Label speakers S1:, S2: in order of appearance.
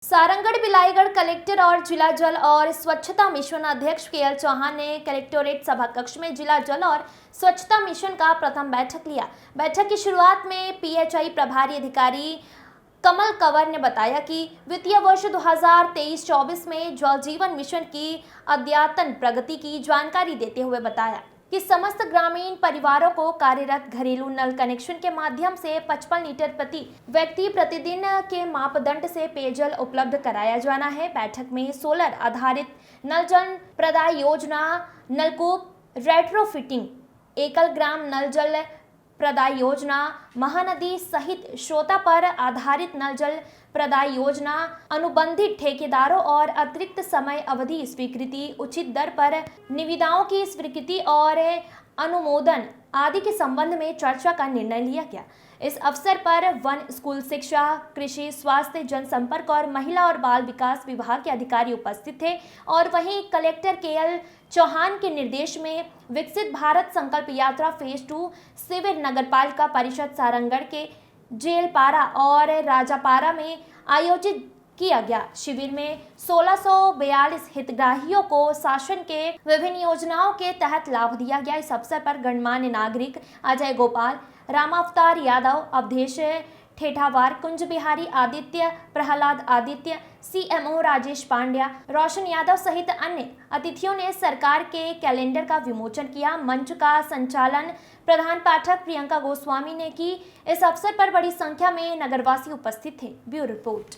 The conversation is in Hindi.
S1: सारंगढ़ बिलाईगढ़ कलेक्टर और जिला जल और स्वच्छता मिशन अध्यक्ष केएल चौहान ने कलेक्टोरेट सभा कक्ष में जिला जल और स्वच्छता मिशन का प्रथम बैठक लिया। बैठक की शुरुआत में पीएचई प्रभारी अधिकारी कमल कंवर ने बताया कि वित्तीय वर्ष 2023-24 में जल जीवन मिशन की अद्यतन प्रगति की जानकारी देते हुए बताया कि समस्त ग्रामीण परिवारों को कार्यरत घरेलू नल कनेक्शन के माध्यम से 55 लीटर प्रति व्यक्ति प्रतिदिन के मापदंड से पेयजल उपलब्ध कराया जाना है। बैठक में सोलर आधारित नल जल प्रदाय योजना, नलकूप रेट्रोफिटिंग, एकल ग्राम नल जल प्रदाय योजना, महानदी सहित श्रोता पर आधारित नल जल प्रदाय योजना, अनुबंधित ठेकेदारों और अतिरिक्त समय अवधि स्वीकृति, उचित दर पर निविदाओं की स्वीकृति और अनुमोदन आदि के संबंध में चर्चा का निर्णय लिया गया। इस अवसर पर वन, स्कूल शिक्षा, कृषि, स्वास्थ्य, जनसंपर्क और महिला और बाल विकास विभाग के अधिकारी उपस्थित थे और वहीं कलेक्टर केएल चौहान के निर्देश में विकसित भारत संकल्प यात्रा फेज 2 शिविर नगरपालिका परिषद सारंगढ़ के जेलपारा और राजापारा में आयोजित किया गया। शिविर में 1642 हितग्राहियों को शासन के विभिन्न योजनाओं के तहत लाभ दिया गया। इस अवसर पर गणमान्य नागरिक अजय गोपाल, रामावतार यादव, अवधेश ठेठावार, कुंज बिहारी आदित्य, प्रहलाद आदित्य, सीएमओ राजेश पांड्या, रोशन यादव सहित अन्य अतिथियों ने सरकार के कैलेंडर का विमोचन किया। मंच का संचालन प्रधान पाठक प्रियंका गोस्वामी ने की। इस अवसर पर बड़ी संख्या में नगरवासी उपस्थित थे। Bureau report.